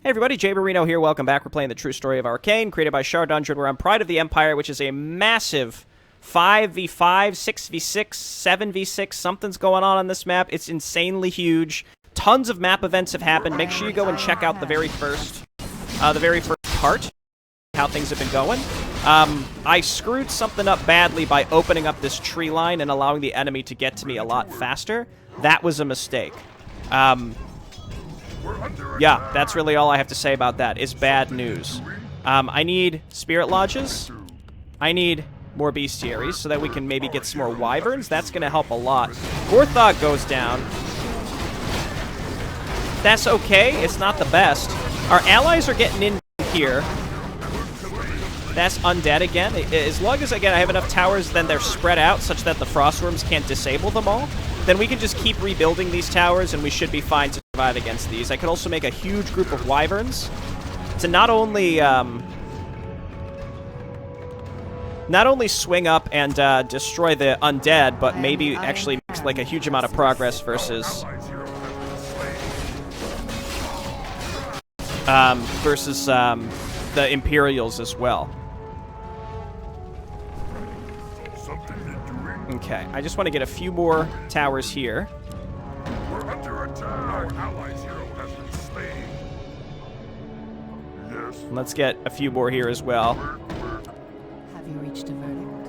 Hey everybody, Jay Marino here. Welcome back. We're playing the true story of Arkain, created by Shard Dungeon. We're on Pride of the Empire, which is a massive 5v5, 6v6, 7v6. Something's going on this map. It's insanely huge. Tons of map events have happened. Make sure you go and check out the very first part, how things have been going. I screwed something up badly by opening up this tree line and allowing the enemy to get to me a lot faster. That was a mistake. Yeah, that's really all I have to say about that. It's bad news. I need spirit lodges. I need more bestiaries so that we can maybe get some more wyverns. That's going to help a lot. Gorthog goes down. That's okay. It's not the best. Our allies are getting in here. That's Undead again. As long as, again, I have enough towers, then they're spread out such that the frostworms can't disable them all. Then we can just keep rebuilding these towers, and we should be fine to survive against these. I could also make a huge group of wyverns to not only swing up and destroy the undead, but maybe actually make like a huge amount of progress versus the Imperials as well. Okay, I just want to get a few more towers here. We're under attack. Our allies' hero has been slain. Yes. Let's get a few more here as well. Have you reached a verdict?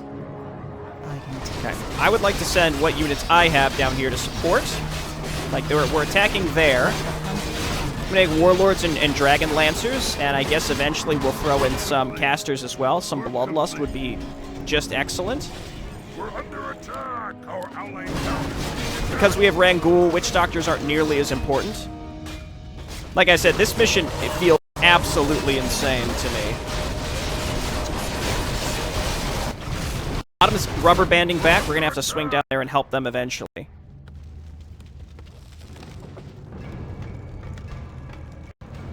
I can Okay, I would like to send what units I have down here to support. Like, we're attacking there. I'm going to make Warlords and Dragon Lancers, and I guess eventually we'll throw in some casters as well. Some Bloodlust would be just excellent. We're under attack. Our allies Because we have Rangul, Witch Doctors aren't nearly as important. Like I said, this mission, it feels absolutely insane to me. Bottom's rubber banding back. We're going to have to swing down there and help them eventually.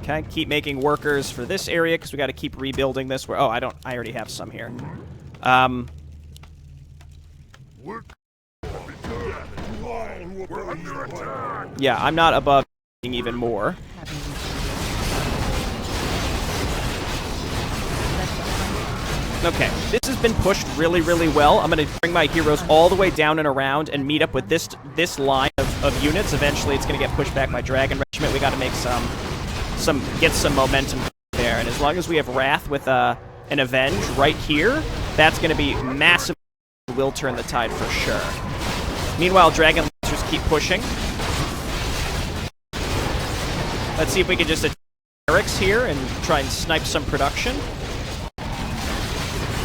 Okay, keep making workers for this area because we got to keep rebuilding this. Oh, I already have some here. We're under attack. Yeah, I'm not above even more. Okay, this has been pushed really, really well. I'm going to bring my heroes all the way down and around and meet up with this line of units. Eventually, it's going to get pushed back by Dragon Regiment. We got to make get some momentum there. And as long as we have Wrath with an Avenge right here, that's going to be massive. Will turn the tide for sure. Meanwhile, Dragon Lancers keep pushing. Let's see if we can just attack Eric's here and try and snipe some production.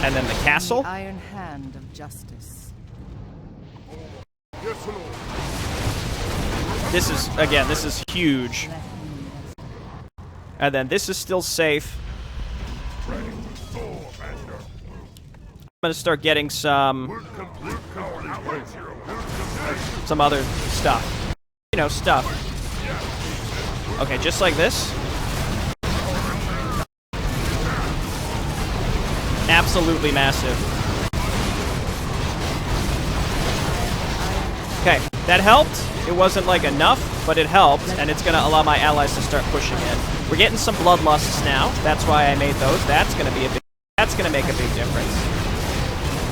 And then the castle. The iron hand of justice. This is huge. And then this is still safe. I'm going to start getting some other stuff. You know, stuff. Okay, just like this. Absolutely massive. Okay, that helped. It wasn't like enough, but it helped, and it's going to allow my allies to start pushing in. We're getting some bloodlusts now. That's why I made those. That's going to make a big difference.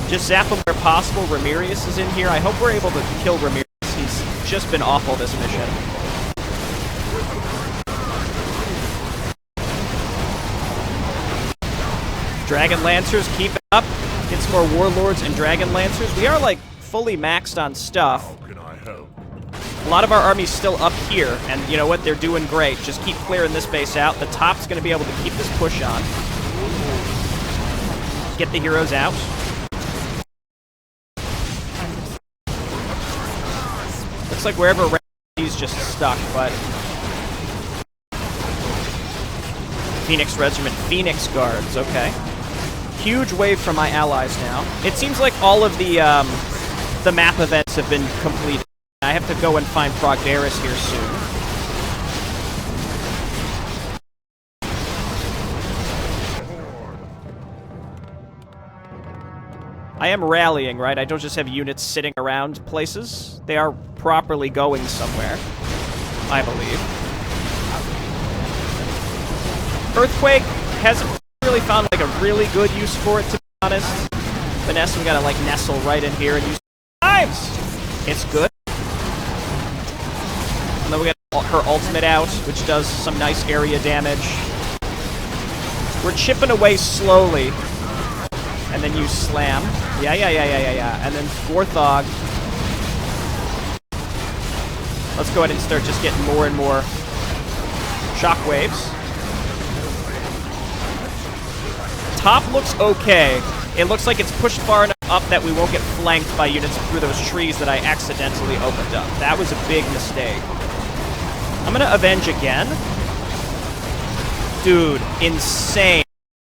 Just zap him where possible. Ramirez is in here. I hope we're able to kill Ramirez. He's just been awful this mission. Dragon Lancers, keep it up. Get some more Warlords and Dragon Lancers. We are, like, fully maxed on stuff. How can I help? A lot of our army's still up here, and you know what? They're doing great. Just keep clearing this base out. The top's going to be able to keep this push on. Get the heroes out. Looks like wherever he's just stuck, but... Phoenix Regiment, Phoenix Guards, okay. Huge wave from my allies now. It seems like all of the map events have been completed. I have to go and find Progdaris here soon. I am rallying, right? I don't just have units sitting around places. They are properly going somewhere, I believe. Earthquake hasn't really found like a really good use for it, to be honest. Vanessa, we gotta like nestle right in here and use times. It's good. And then we got her ultimate out, which does some nice area damage. We're chipping away slowly. And then use Slam. Yeah. And then Warthog. Let's go ahead and start just getting more and more shockwaves. Top looks okay. It looks like it's pushed far enough up that we won't get flanked by units through those trees that I accidentally opened up. That was a big mistake. I'm gonna avenge again. Dude, insane.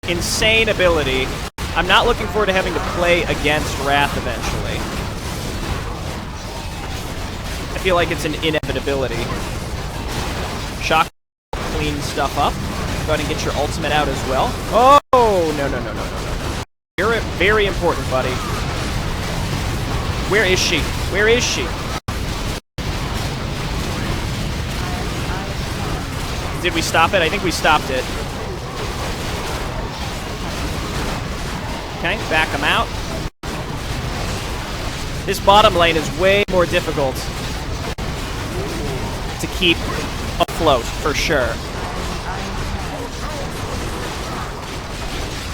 Insane ability. I'm not looking forward to having to play against Wrath eventually. I feel like it's an inevitability. Shock, clean stuff up. Go ahead and get your ultimate out as well. Oh, no. You're very important, buddy. Where is she? Where is she? Did we stop it? I think we stopped it. Okay, back him out. This bottom lane is way more difficult to keep afloat, for sure.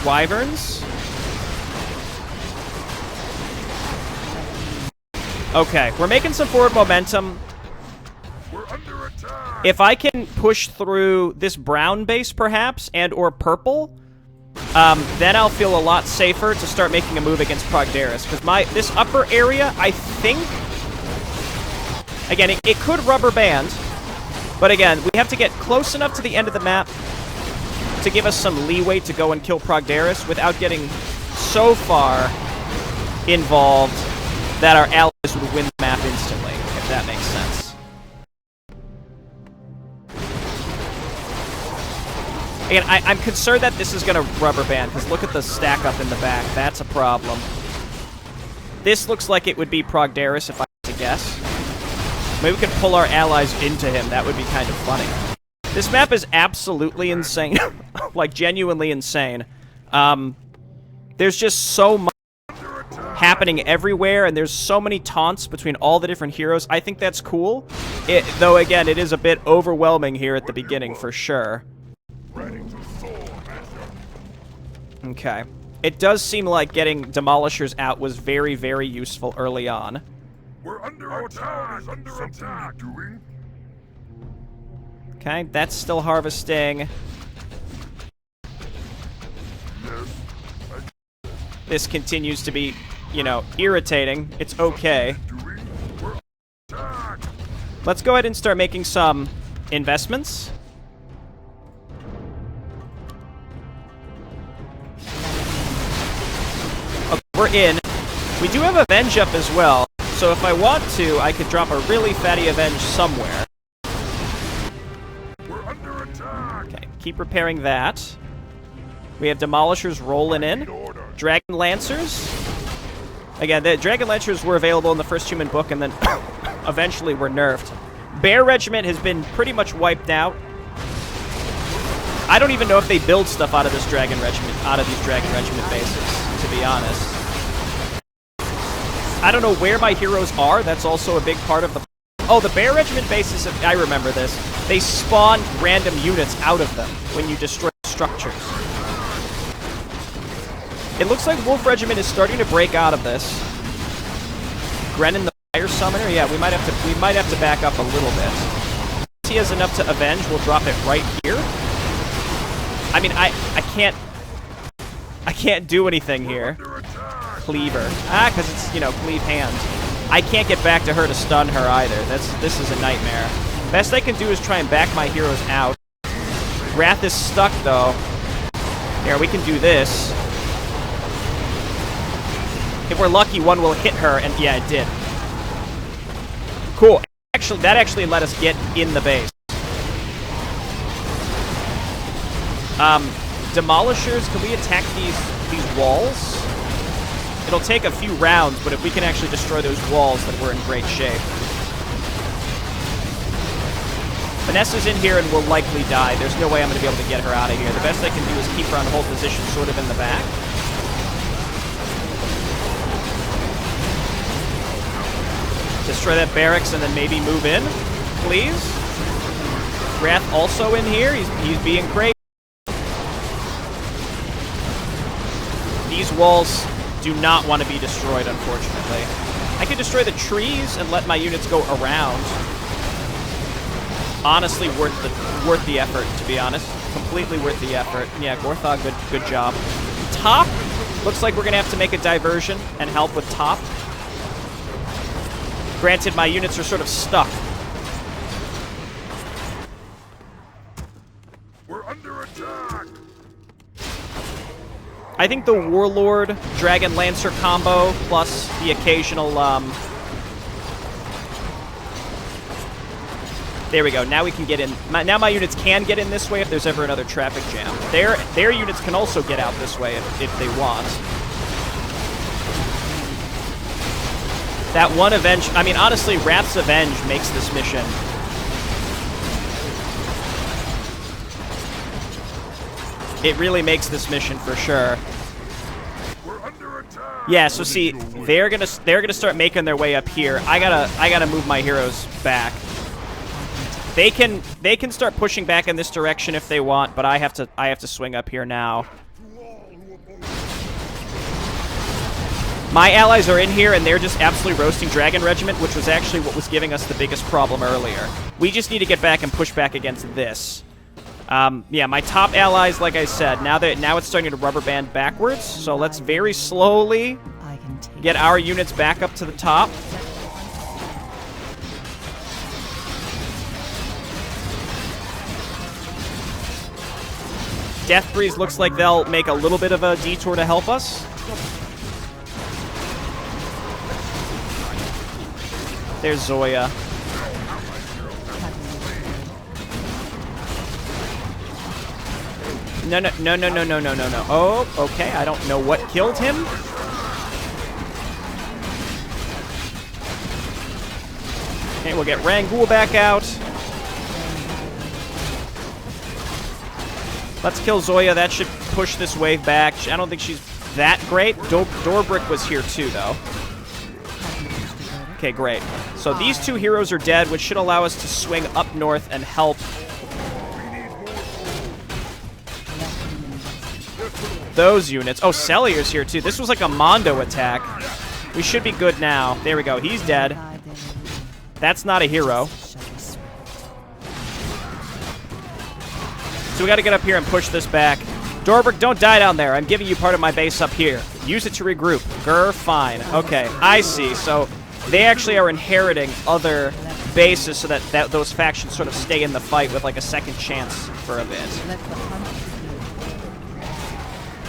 Wyverns? Okay, we're making some forward momentum. We're under attack. If I can push through this brown base, perhaps, and or purple, then I'll feel a lot safer to start making a move against Progdaris. Because this upper area, I think... Again, it could rubber band. But again, we have to get close enough to the end of the map to give us some leeway to go and kill Progdaris without getting so far involved that our allies would win the map instantly, if that makes sense. Again, I'm concerned that this is going to rubber band, because look at the stack up in the back. That's a problem. This looks like it would be Progdaris, if I had to guess. Maybe we can pull our allies into him. That would be kind of funny. This map is absolutely insane. Like, genuinely insane. There's just so much happening everywhere, and there's so many taunts between all the different heroes. I think that's cool. Though, again, it is a bit overwhelming here at the beginning, for sure. Okay. It does seem like getting Demolishers out was very, very useful early on. We're under attack. Okay, that's still harvesting. This continues to be, you know, irritating. It's okay. Let's go ahead and start making some investments. Okay, we're in. We do have Avenge up as well, so if I want to, I could drop a really fatty Avenge somewhere. Okay, keep repairing that. We have Demolishers rolling in. Dragon Lancers. Again, the Dragon Lancers were available in the first Human book and then eventually were nerfed. Bear Regiment has been pretty much wiped out. I don't even know if they build stuff out of this Dragon Regiment, out of these Dragon Regiment bases, to be honest. I don't know where my heroes are. That's also a big part of the... Oh, the Bear Regiment bases, I remember this. They spawn random units out of them when you destroy structures. It looks like Wolf Regiment is starting to break out of this. Grennan the Fire Summoner? Yeah, we might have to back up a little bit. If he has enough to avenge, we'll drop it right here. I mean, I can't do anything here. Cleaver. Ah, because it's, you know, cleave hand. I can't get back to her to stun her either. This is a nightmare. Best I can do is try and back my heroes out. Wrath is stuck, though. Here, we can do this. If we're lucky, one will hit her, and yeah, it did. Cool. Actually, that actually let us get in the base. Demolishers, can we attack these walls? It'll take a few rounds, but if we can actually destroy those walls, then we're in great shape. But Nessa's in here and will likely die. There's no way I'm going to be able to get her out of here. The best I can do is keep her on hold position sort of in the back. Destroy that barracks and then maybe move in, please. Wrath also in here. He's being crazy. These walls do not want to be destroyed, unfortunately. I could destroy the trees and let my units go around. Honestly, worth the effort, to be honest. Completely worth the effort. Yeah, Gorthog, good job. Top, looks like we're going to have to make a diversion and help with top. Granted, my units are sort of stuck. We're under attack. I think the Warlord Dragon Lancer combo plus the occasional there we go. Now we can get in. Now my units can get in this way if there's ever another traffic jam. Their units can also get out this way if they want. That one Avenge... I mean, honestly, Wrath's Avenge makes this mission. It really makes this mission for sure. We're under attack. Yeah, so see, they're gonna start making their way up here. I gotta move my heroes back. They can start pushing back in this direction if they want, but I have to swing up here now. My allies are in here, and they're just absolutely roasting Dragon Regiment, which was actually what was giving us the biggest problem earlier. We just need to get back and push back against this. Yeah, my top allies, like I said, now it's starting to rubber band backwards, so let's very slowly get our units back up to the top. Death Breeze looks like they'll make a little bit of a detour to help us. There's Zoya. No. Oh, okay. I don't know what killed him. Okay, we'll get Rangul back out. Let's kill Zoya. That should push this wave back. I don't think she's that great. Dorbrick was here too, though. Okay, great. So these two heroes are dead, which should allow us to swing up north and help. Those units. Oh, Cellier's here too. This was like a Mondo attack. We should be good now. There we go. He's dead. That's not a hero. So we got to get up here and push this back. Dorbrick, don't die down there. I'm giving you part of my base up here. Use it to regroup. Grr, fine. Okay, I see. So they actually are inheriting other bases so that those factions sort of stay in the fight with like a second chance for a bit.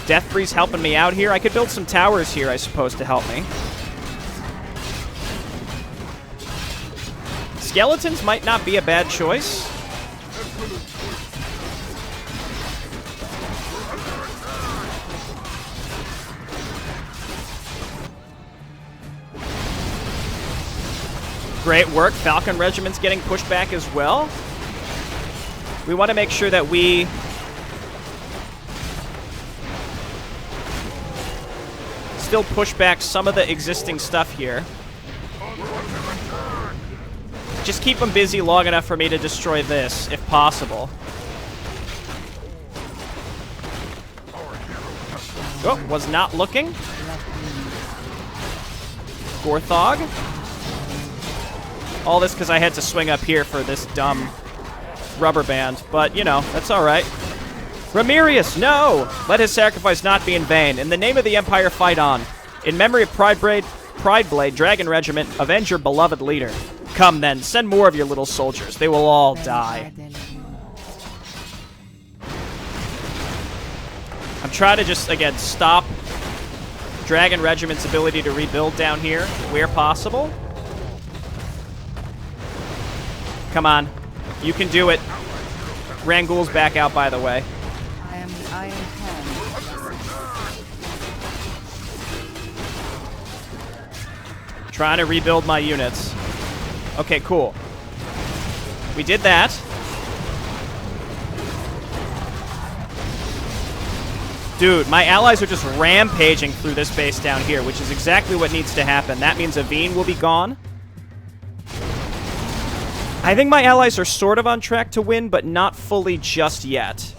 Death Breeze helping me out here. I could build some towers here, I suppose, to help me. Skeletons might not be a bad choice. Great work. Falcon Regiment's getting pushed back as well. We want to make sure that we still push back some of the existing stuff here. Just keep them busy long enough for me to destroy this, if possible. Oh, was not looking. Gorthog. All this because I had to swing up here for this dumb rubber band. But, you know, that's all right. Ramirius, no! Let his sacrifice not be in vain. In the name of the Empire, fight on. In memory of Prideblade, Dragon Regiment, avenge your beloved leader. Come then, send more of your little soldiers. They will all die. I'm trying to just, again, stop Dragon Regiment's ability to rebuild down here where possible. Come on. You can do it. Rangul's back out, by the way. I am the Iron Hand. Trying to rebuild my units. Okay, cool. We did that. Dude, my allies are just rampaging through this base down here, which is exactly what needs to happen. That means Aveen will be gone. I think my allies are sort of on track to win, but not fully just yet.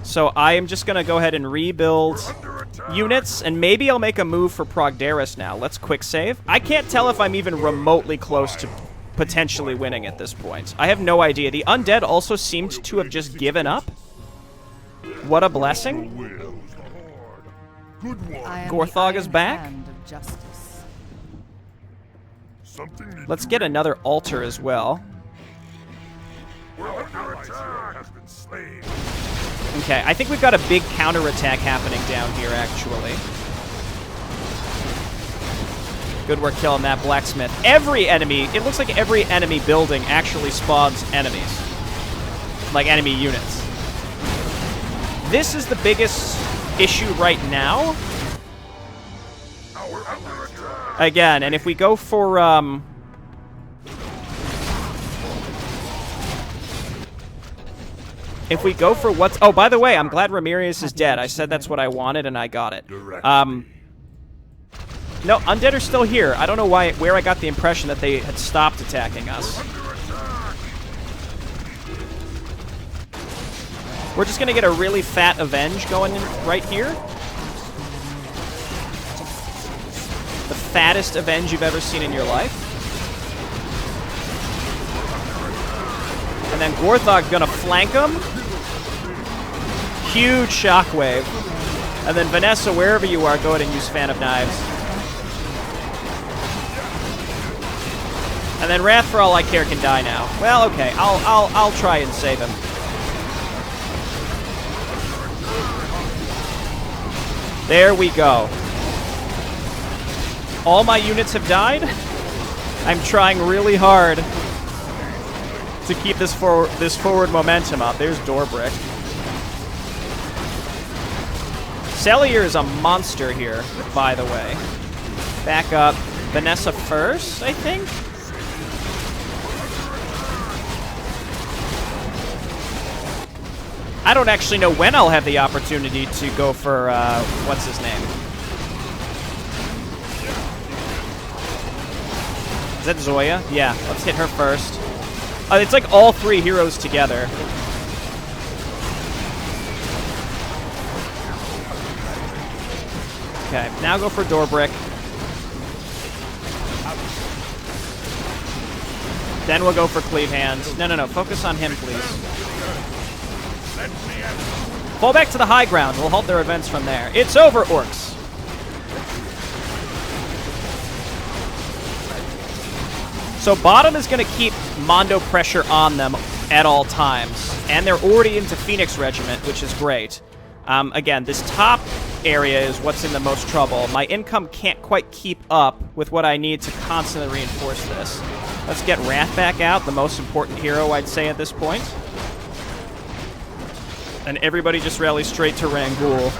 So I am just going to go ahead and rebuild units, and maybe I'll make a move for Progdaris now. Let's quick save. I can't tell if I'm even remotely close to potentially winning at this point. I have no idea. The Undead also seemed to have just given up. What a blessing. Gorthog is back. Let's get another altar as well. Okay, I think we've got a big counterattack happening down here, actually. Good work killing that blacksmith. Every enemy, it looks like every enemy building actually spawns enemies. Like enemy units. This is the biggest issue right now. Again, and if we go for, if we go for what's... Oh, by the way, I'm glad Ramirez is dead. I said that's what I wanted, and I got it. No, Undead are still here. I don't know where I got the impression that they had stopped attacking us. We're just going to get a really fat Avenge going in right here. The fattest Avenge you've ever seen in your life. And then Gorthog gonna flank him. Huge shockwave. And then Vanessa, wherever you are, go ahead and use Fan of Knives. And then Wrath, for all I care, can die now. Well, okay, I'll try and save him. There we go. All my units have died. I'm trying really hard to keep this forward momentum up. There's Dorbrick. Cellier is a monster here, by the way. Back up. Vanessa first, I think? I don't actually know when I'll have the opportunity to go for, what's his name? Is that Zoya? Yeah, let's hit her first. It's like all three heroes together. Okay, now go for Dorbrick. Then we'll go for Cleave Hand. No, focus on him, please. Fall back to the high ground. We'll halt their events from there. It's over, Orcs. So bottom is going to keep Mondo pressure on them at all times. And they're already into Phoenix Regiment, which is great. Again, this top area is what's in the most trouble. My income can't quite keep up with what I need to constantly reinforce this. Let's get Wrath back out, the most important hero, I'd say, at this point. And everybody just rallies straight to Rangul.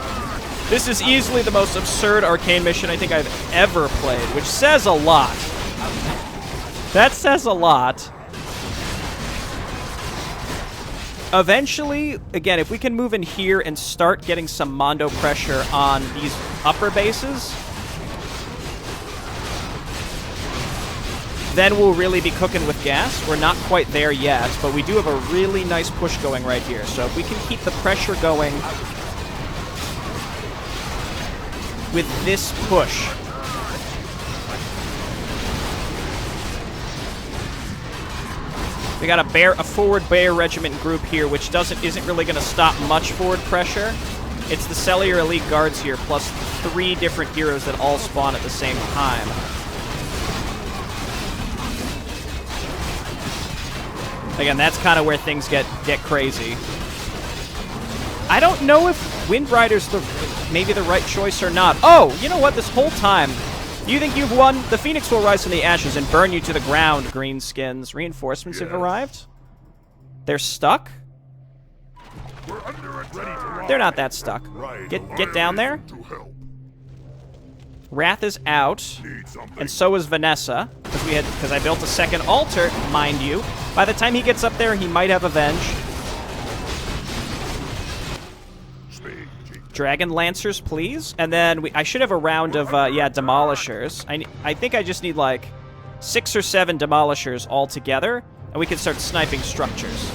This is easily the most absurd Arcane mission I think I've ever played, which says a lot. That says a lot. Eventually, again, if we can move in here and start getting some Mondo pressure on these upper bases, then we'll really be cooking with gas. We're not quite there yet, but we do have a really nice push going right here. So if we can keep the pressure going with this push. We got a forward Bear Regiment group here, which isn't really going to stop much forward pressure. It's the Cellier Elite Guards here, plus 3 different heroes that all spawn at the same time. Again, that's kind of where things get crazy. I don't know if Windrider's maybe the right choice or not. Oh, you know what? This whole time, you think you've won? The Phoenix will rise from the ashes and burn you to the ground, greenskins. Reinforcements have arrived. They're stuck? They're not that stuck. Get down there. Wrath is out, and so is Vanessa, because I built a second altar, mind you. By the time he gets up there, he might have Avenge. Dragon Lancers, please. And then I should have a round of, yeah, Demolishers. I think I just need, like, 6 or 7 Demolishers all together, and we can start sniping structures.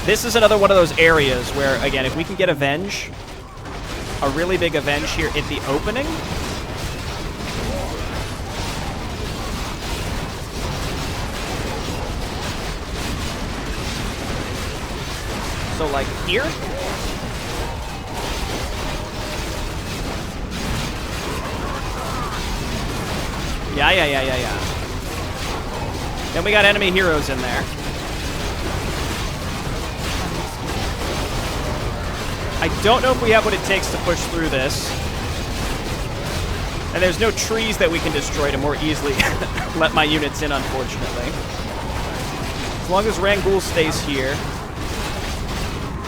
This is another one of those areas where, again, if we can get Avenge, a really big Avenge here at the opening. So, like, here? Yeah. Then we got enemy heroes in there. I don't know if we have what it takes to push through this. And there's no trees that we can destroy to more easily let my units in, unfortunately. As long as Rangul stays here.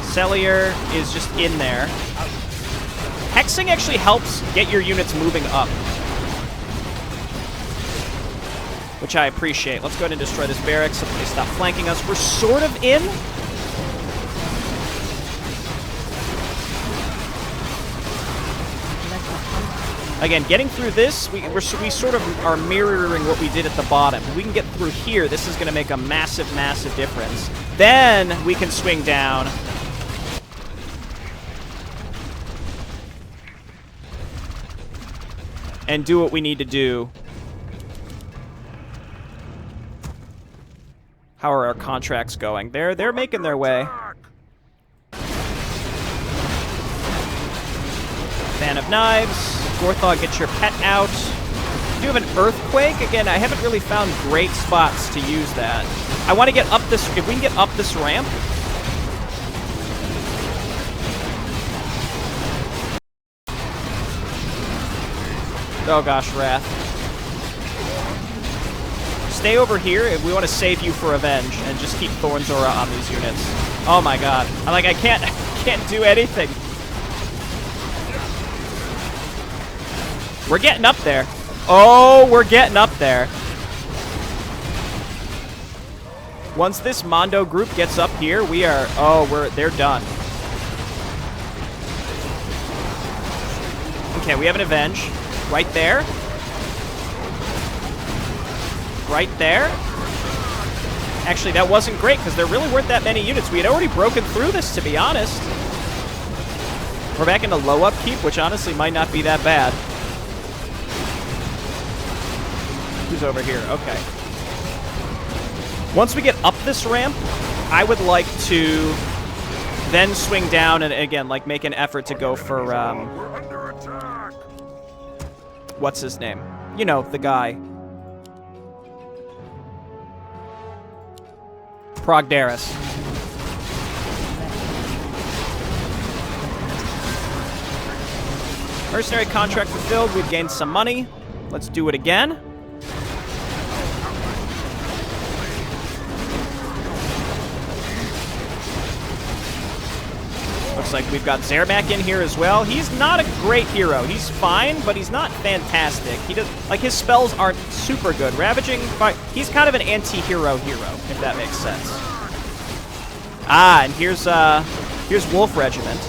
Cellier is just in there. Hexing actually helps get your units moving up, which I appreciate. Let's go ahead and destroy this barracks so they stop flanking us. We're sort of in. Again, getting through this, we sort of are mirroring what we did at the bottom. If we can get through here, this is going to make a massive, massive difference. Then we can swing down. And do what we need to do. How are our contracts going? They're making their way. Fan of Knives. Gorthog, get your pet out. You do have an Earthquake. Again, I haven't really found great spots to use that. I want to get up this... If we can get up this ramp... Oh gosh, Wrath. Stay over here if we want to save you for Avenge, and just keep Thornzora on these units. Oh my god. I can't do anything. We're getting up there. Oh, we're getting up there. Once this Mondo group gets up here, they're done. Okay, we have an Avenge. Right there. Right there. Actually, that wasn't great, because there really weren't that many units. We had already broken through this, to be honest. We're back into low upkeep, which honestly might not be that bad. Who's over here? Okay. Once we get up this ramp, I would like to then swing down and, again, like, make an effort to go for, what's his name? You know, the guy. Progdaris. Mercenary contract fulfilled. We've gained some money. Let's do it again. Looks like we've got Zermak in here as well. He's not a great hero. He's fine, but he's not fantastic. He does, like, his spells aren't super good. Ravaging, he's kind of an anti-hero hero, if that makes sense. Ah, and here's Wolf Regiment.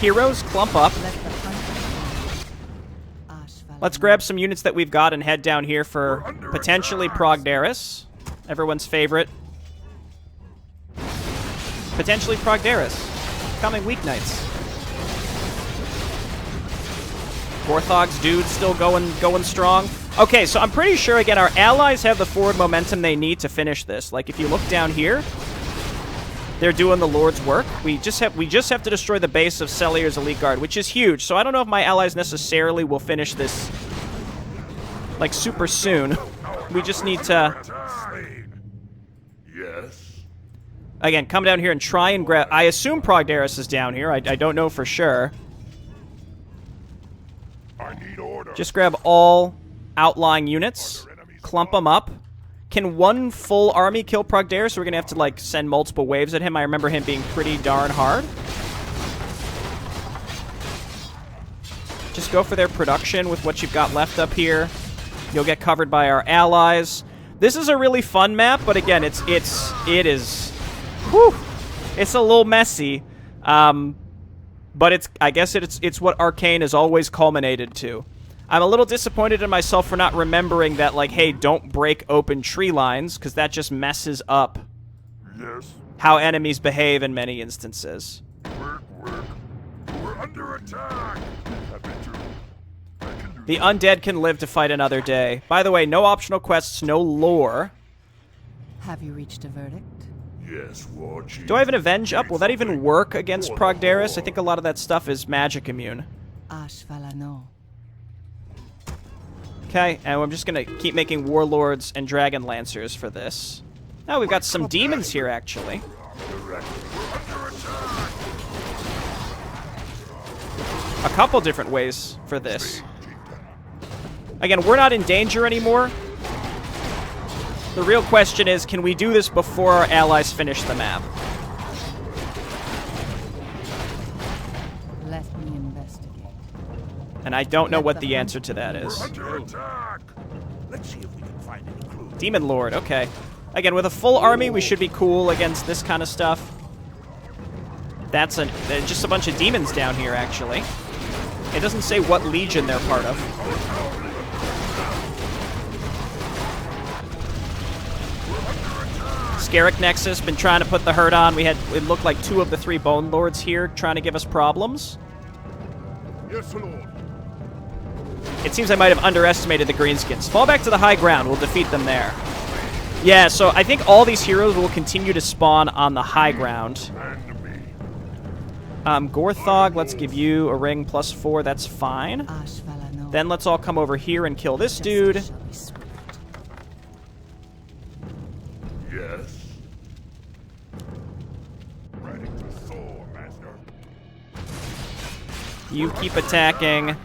Heroes, clump up. Let's grab some units that we've got and head down here for potentially Progdaris. Everyone's favorite. Potentially Progdaris. Coming weeknights. Gorthog's dude still going strong. Okay, so I'm pretty sure, again, our allies have the forward momentum they need to finish this. Like, if you look down here, they're doing the Lord's work. We just have to destroy the base of Cellier's Elite Guard, which is huge. So I don't know if my allies necessarily will finish this, like, super soon. We just need to... Yes. Again, come down here and try and grab... I assume Progdaris is down here. I don't know for sure. I need order. Just grab all outlying units. Clump them up. Can one full army kill Progdaris? We're going to have to, like, send multiple waves at him. I remember him being pretty darn hard. Just go for their production with what you've got left up here. You'll get covered by our allies. This is a really fun map, but again, it is, whew, it's a little messy. But I guess it's what Arkain has always culminated to. I'm a little disappointed in myself for not remembering that, like, hey, don't break open tree lines, because that just messes up how enemies behave in many instances. Work. We're under attack. The undead can live to fight another day. By the way, no optional quests, no lore. Have you reached a verdict? Yes, War Chief. Do I have an avenge up? Will that even work against Progdaris? I think a lot of that stuff is magic immune. Ashvalano. Okay, and I'm just gonna keep making warlords and dragon lancers for this. Now we've got some demons here, actually. A couple different ways for this. Again, we're not in danger anymore. The real question is, can we do this before our allies finish the map? Let me investigate. And I don't know what the answer to that is. Under attack. Let's see if we can find any clues. Demon Lord, okay. Again, with a full army, we should be cool against this kind of stuff. That's just a bunch of demons down here, actually. It doesn't say what legion they're part of. Scarrick Nexus, been trying to put the hurt on. It looked like 2 of the 3 Bone Lords here trying to give us problems. Yes, Lord. It seems I might have underestimated the Greenskins. Fall back to the high ground. We'll defeat them there. Yeah, so I think all these heroes will continue to spawn on the high ground. Gorthog, let's give you a ring +4. That's fine. Ashvalano. Then let's all come over here and kill this dude. Justice shall be swift. Yes. Ready to soar, Master. You keep attacking.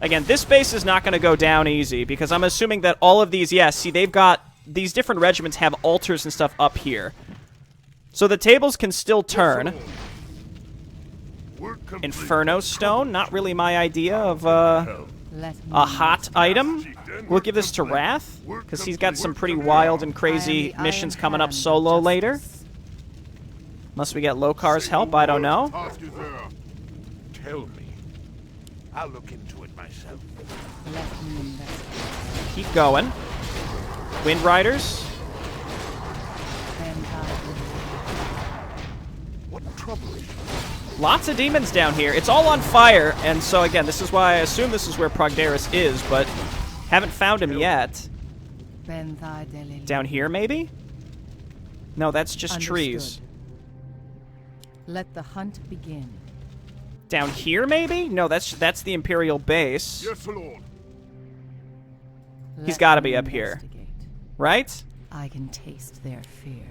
Again, this base is not going to go down easy, because I'm assuming that all of these, yes, see, they've got, these different regiments have altars and stuff up here. So the tables can still turn. Inferno Stone, not really my idea of Let me a hot item. We'll give this to Wrath, because he's got some pretty wild and crazy missions coming up solo later. Unless we get Lokar's help, I don't know. Tell me. I'll look into it myself. Let me investigate. Keep going. Wind Riders. Then I What trouble is it? Lots of demons down here. It's all on fire, and so again, this is why I assume this is where Progdaris is, but haven't found him yet. Down here, maybe? No, that's just trees. Let the hunt begin. Down here, maybe? No, that's the Imperial base. Yes, Lord. He's got to be up here, right? I can taste their fear.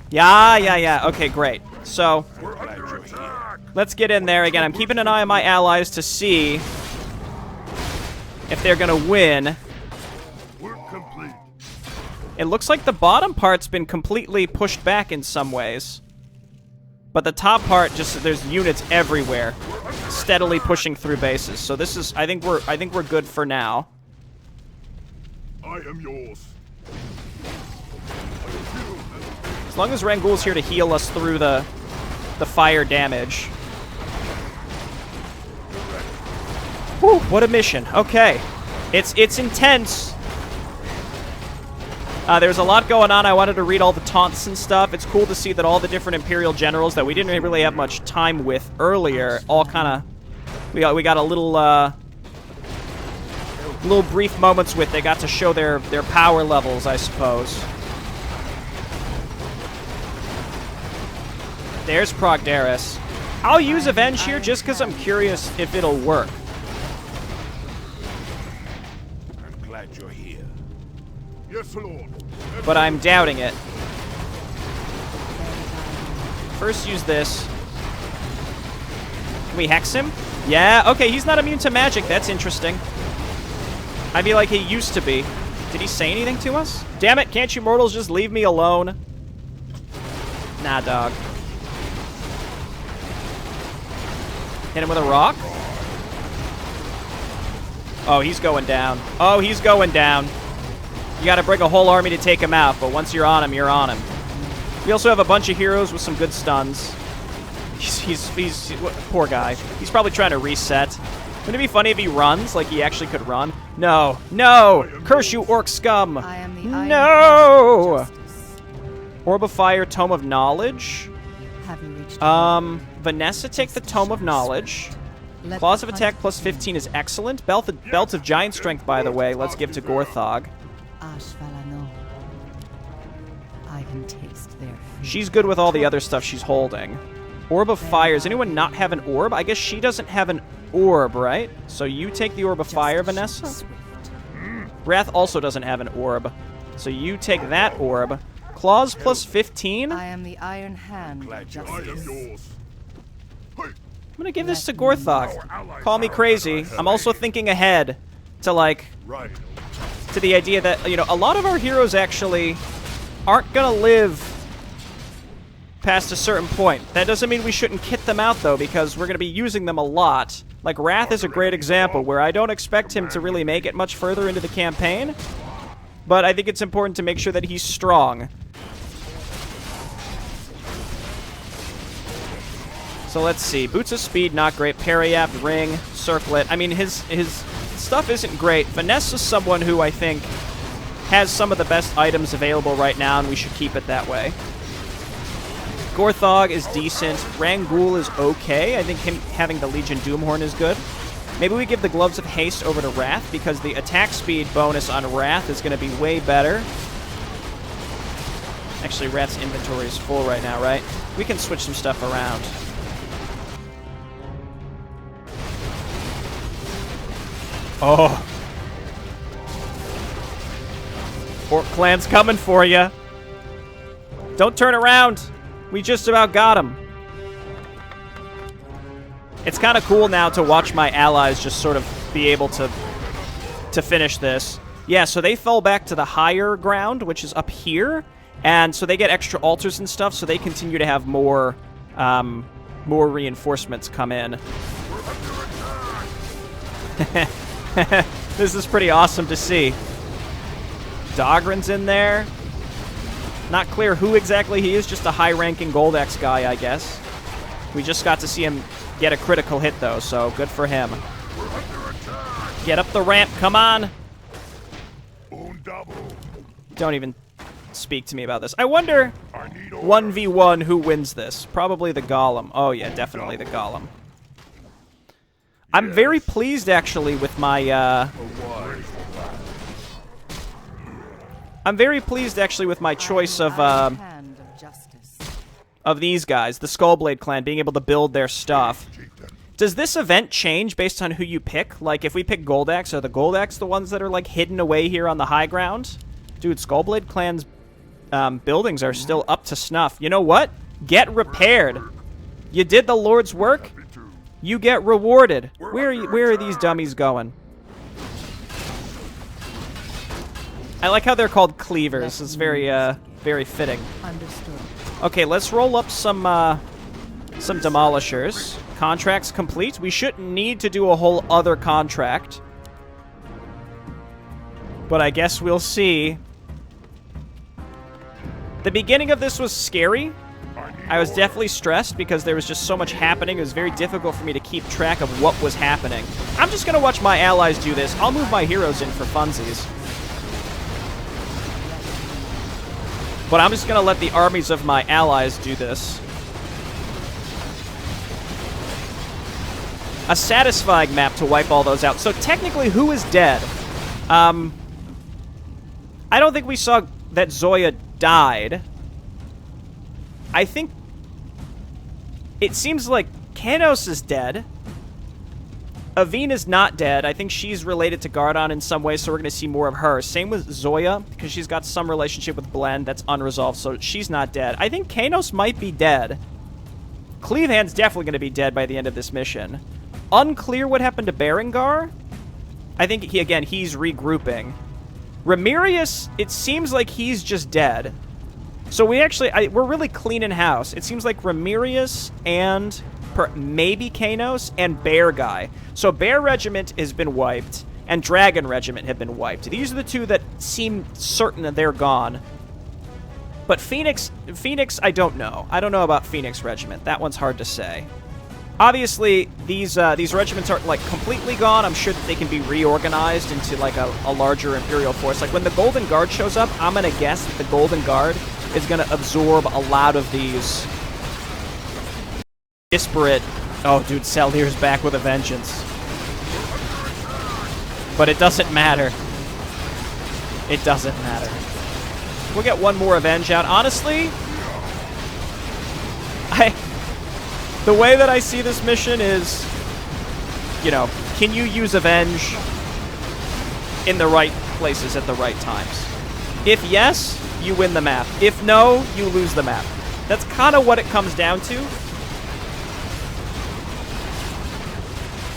Yeah. Okay, great. So, We're under attack. let's get in there. Again, I'm keeping an eye on my allies to see if they're going to win. We're complete. It looks like the bottom part's been completely pushed back in some ways. But the top part, just there's units everywhere, steadily pushing through bases. So this is, I think we're good for now. I am yours. As long as Rangul's here to heal us through the fire damage. Whew, what a mission. Okay. It's intense. There's a lot going on. I wanted to read all the taunts and stuff. It's cool to see that all the different Imperial generals that we didn't really have much time with earlier all kind of... We got a little brief moments with. They got to show their power levels, I suppose. There's Progdaris. I'll use Avenge here just because I'm curious if it'll work. I'm glad you're here. Yes, Lord. But I'm doubting it. First use this. Can we hex him? Yeah, okay, he's not immune to magic. That's interesting. I feel like he used to be. Did he say anything to us? Damn it, can't you mortals just leave me alone? Nah, dog. Hit him with a rock. Oh, he's going down. Oh, he's going down. You gotta bring a whole army to take him out, but once you're on him, you're on him. We also have a bunch of heroes with some good stuns. He's poor guy. He's probably trying to reset. Wouldn't it be funny if he runs, like he actually could run? No. No! Curse you, orc scum! I am the Iron No! Hand of Justice. Orb of Fire, Tome of Knowledge. Have you reached Vanessa, take the Tome of Knowledge. Let Claws the of Attack hunt plus begin. 15 is excellent. Belt of Giant Strength, by the way, let's give to Gorthog. Ashvalano. I can taste their fear. She's good with all the other stuff she's holding. Orb of Fire. Does anyone not have an orb? I guess she doesn't have an orb, right? So you take the Orb of Fire, Vanessa. Swift. Wrath also doesn't have an orb. So you take that orb. Claws plus 15? I'm I am the Iron Hand of I am Justice. yours. Hey, gonna give this to Gorthog. Call me crazy. I'm also thinking ahead to, like, right. to the idea that, you know, a lot of our heroes actually aren't gonna live past a certain point. That doesn't mean we shouldn't kit them out, though, because we're gonna be using them a lot. Like, Wrath is a great example, where I don't expect him to really make it much further into the campaign, but I think it's important to make sure that he's strong. So let's see. Boots of Speed, not great. Periapt, Ring, Circlet. I mean, his stuff isn't great. Vanessa's someone who I think has some of the best items available right now, and we should keep it that way. Gorthog is decent. Rangul is okay. I think him having the Legion Doomhorn is good. Maybe we give the Gloves of Haste over to Wrath, because the attack speed bonus on Wrath is going to be way better. Actually, Wrath's inventory is full right now, right? We can switch some stuff around. Oh. Orc clan's coming for you. Don't turn around. We just about got him. It's kind of cool now to watch my allies just sort of be able to finish this. Yeah, so they fell back to the higher ground, which is up here. And so they get extra altars and stuff, so they continue to have more reinforcements come in. This is pretty awesome to see. Dogran's in there. Not clear who exactly he is, just a high-ranking Goldex guy, I guess. We just got to see him get a critical hit, though, so good for him. Get up the ramp, come on! Don't even speak to me about this. I wonder, 1v1, who wins this? Probably the Golem. Oh, yeah, definitely the Golem. I'm very pleased, actually, with my, I'm very pleased, actually, with my choice of Hand of Justice. these guys, the Skullblade clan, being able to build their stuff. Does this event change based on who you pick? Like, if we pick Goldax, are the Goldax the ones that are, like, hidden away here on the high ground? Dude, Skullblade clan's buildings are still up to snuff. You know what? Get repaired. You did the Lord's work. You get rewarded. Where are these dummies going? I like how they're called cleavers. It's very, very fitting. Understood. Okay, let's roll up some demolishers. Contracts complete. We shouldn't need to do a whole other contract. But I guess we'll see. The beginning of this was scary. I was definitely stressed because there was just so much happening. It was very difficult for me to keep track of what was happening. I'm just going to watch my allies do this. I'll move my heroes in for funsies. But I'm just going to let the armies of my allies do this. A satisfying map to wipe all those out. So technically, who is dead? I don't think we saw that Zoya died. I think it seems like Kanos is dead. Aveen is not dead. I think she's related to Gardon in some way, so we're going to see more of her. Same with Zoya, because she's got some relationship with Blend that's unresolved, so she's not dead. I think Kanos might be dead. Cleavehand's definitely going to be dead by the end of this mission. Unclear what happened to Berengar. I think, he's regrouping. Ramirius, it seems like he's just dead. So we're really cleaning house. It seems like Ramirius and maybe Kanos and Bear Guy. So Bear Regiment has been wiped. and Dragon Regiment have been wiped. These are the two that seem certain that they're gone. But Phoenix, I don't know. I don't know about Phoenix Regiment. That one's hard to say. Obviously, these regiments aren't, like, completely gone. I'm sure that they can be reorganized into, like, a larger Imperial force. Like, when the Golden Guard shows up, I'm going to guess that the Golden Guard is going to absorb a lot of these disparate... Oh, dude, Salir's back with a vengeance. But it doesn't matter. It doesn't matter. We'll get one more Avenge out. Honestly, the way that I see this mission is, you know, can you use Avenge in the right places at the right times? If yes, you win the map. If no, you lose the map. That's kind of what it comes down to.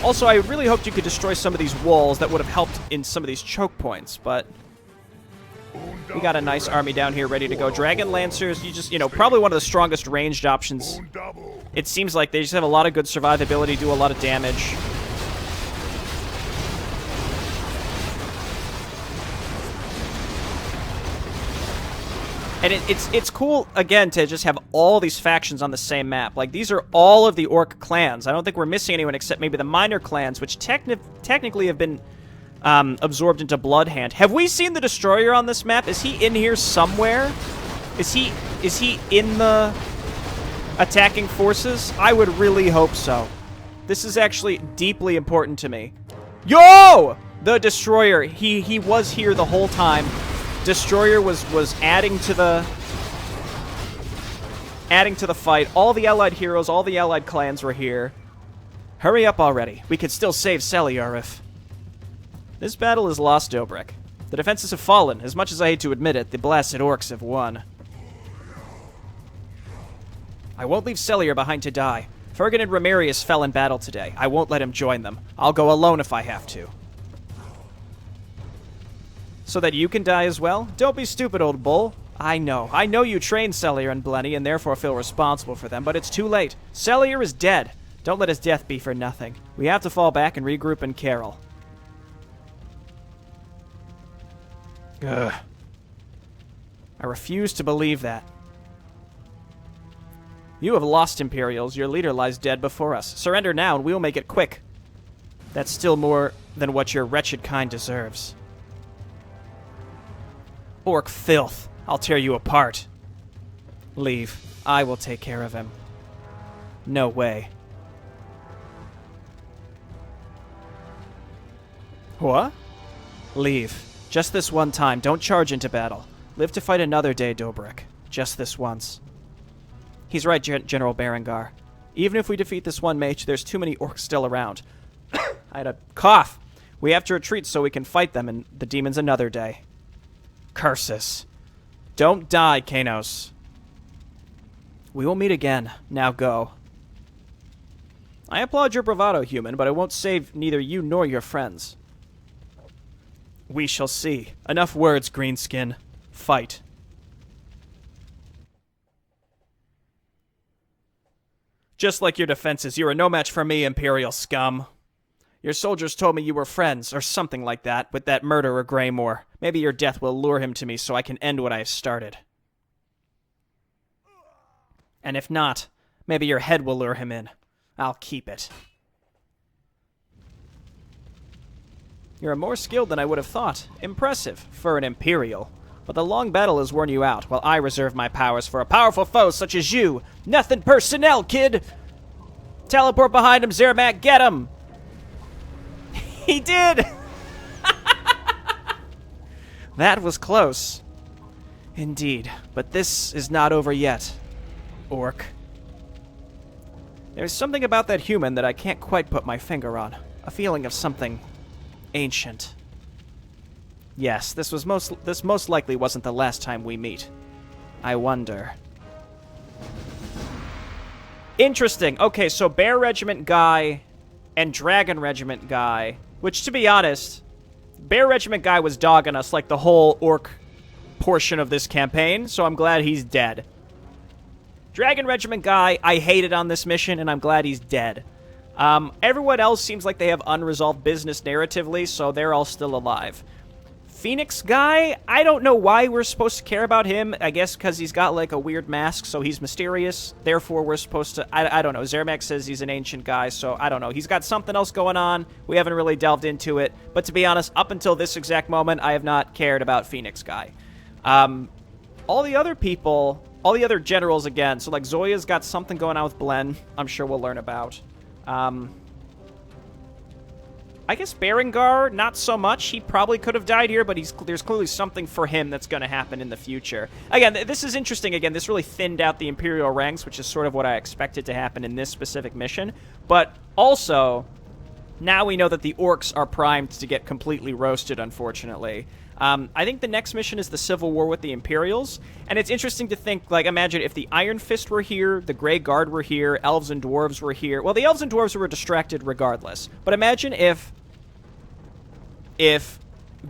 Also, I really hoped you could destroy some of these walls. That would have helped in some of these choke points, but we got a nice army down here ready to go. Dragon Lancers, you know, probably one of the strongest ranged options. It seems like they just have a lot of good survivability, do a lot of damage. And it's cool, again, to just have all these factions on the same map. Like, these are all of the Orc clans. I don't think we're missing anyone except maybe the minor clans, which technically have been absorbed into Bloodhand. Have we seen the Destroyer on this map? Is he in here somewhere? Is he in the attacking forces? I would really hope so. This is actually deeply important to me. Yo! The Destroyer. He was here the whole time. Destroyer was adding to the fight. All the allied heroes, all the allied clans were here. Hurry up already. We could still save Salir if... This battle is lost, Dobrik. The defenses have fallen. As much as I hate to admit it, the blasted Orcs have won. I won't leave Salir behind to die. Fergan and Ramirius fell in battle today. I won't let him join them. I'll go alone if I have to. So that you can die as well? Don't be stupid, old bull. I know you trained Salir and Blenny and therefore feel responsible for them, but it's too late. Salir is dead. Don't let his death be for nothing. We have to fall back and regroup in Carol. Ugh. I refuse to believe that. You have lost, Imperials. Your leader lies dead before us. Surrender now and we'll make it quick. That's still more than what your wretched kind deserves. Orc filth. I'll tear you apart. Leave. I will take care of him. No way. What? Leave. Just this one time. Don't charge into battle. Live to fight another day, Dobrik. Just this once. He's right, General Berengar. Even if we defeat this one mage, there's too many Orcs still around. I had a cough. We have to retreat so we can fight them and the demons another day. Curses. Don't die, Kanos. We will meet again. Now go. I applaud your bravado, human, but I won't save neither you nor your friends. We shall see. Enough words, Greenskin. Fight. Just like your defenses, you are no match for me, Imperial scum. Your soldiers told me you were friends, or something like that, with that murderer Greymore. Maybe your death will lure him to me so I can end what I have started. And if not, maybe your head will lure him in. I'll keep it. You're more skilled than I would have thought. Impressive, for an Imperial. But the long battle has worn you out, while I reserve my powers for a powerful foe such as you. Nothing personnel, kid! Teleport behind him, Zermatt, get him! He did! That was close. Indeed, but this is not over yet, Orc. There's something about that human that I can't quite put my finger on. A feeling of something ancient. Yes, this most likely wasn't the last time we meet. I wonder. Interesting. Okay, so Bear Regiment guy and Dragon Regiment guy, which, to be honest, Bear Regiment guy was dogging us like the whole Orc portion of this campaign, so I'm glad he's dead. Dragon Regiment guy, I hated on this mission, and I'm glad he's dead. Everyone else seems like they have unresolved business narratively, so they're all still alive. Phoenix guy, I don't know why we're supposed to care about him. I guess because he's got, like, a weird mask, so he's mysterious. Therefore, we're supposed to... I don't know. Zermax says he's an ancient guy, so I don't know. He's got something else going on. We haven't really delved into it. But to be honest, up until this exact moment, I have not cared about Phoenix guy. All the other people... All the other generals, again. So, like, Zoya's got something going on with Blen. I'm sure we'll learn about. I guess Berengar, not so much. He probably could have died here, but there's clearly something for him that's going to happen in the future. Again, this is interesting. Again, this really thinned out the Imperial ranks, which is sort of what I expected to happen in this specific mission. But also, now we know that the Orcs are primed to get completely roasted, unfortunately. I think the next mission is the Civil War with the Imperials, and it's interesting to think, like, imagine if the Iron Fist were here, the Grey Guard were here, Elves and Dwarves were here. Well, the Elves and Dwarves were distracted regardless, but imagine if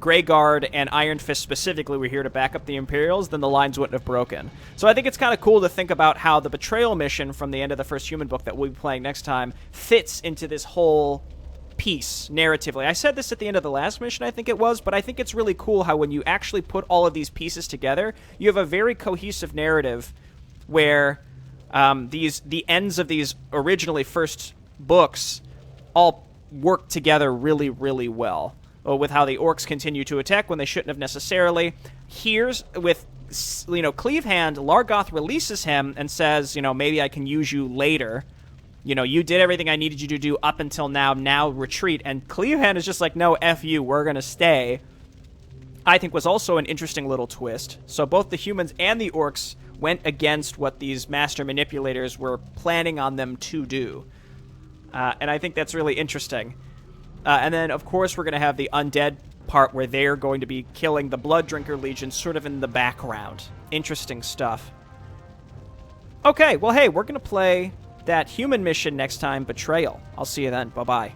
Grey Guard and Iron Fist specifically were here to back up the Imperials, then the lines wouldn't have broken. So I think it's kind of cool to think about how the Betrayal mission from the end of the First Human book that we'll be playing next time fits into this whole piece narratively. I said this at the end of the last mission, I think it was, but I think it's really cool how when you actually put all of these pieces together, you have a very cohesive narrative where the ends of these originally first books all work together really, really well. With how the Orcs continue to attack when they shouldn't have necessarily. Here's with, Cleavehand, Largoth releases him and says, maybe I can use you later. You did everything I needed you to do up until now retreat. And Cleavehand is just like, no, F you, we're going to stay. I think was also an interesting little twist. So both the humans and the Orcs went against what these master manipulators were planning on them to do. And I think that's really interesting. And then, of course, we're going to have the Undead part where they're going to be killing the Blood Drinker Legion sort of in the background. Interesting stuff. Okay, well, hey, we're going to play that human mission next time, Betrayal. I'll see you then. Bye-bye.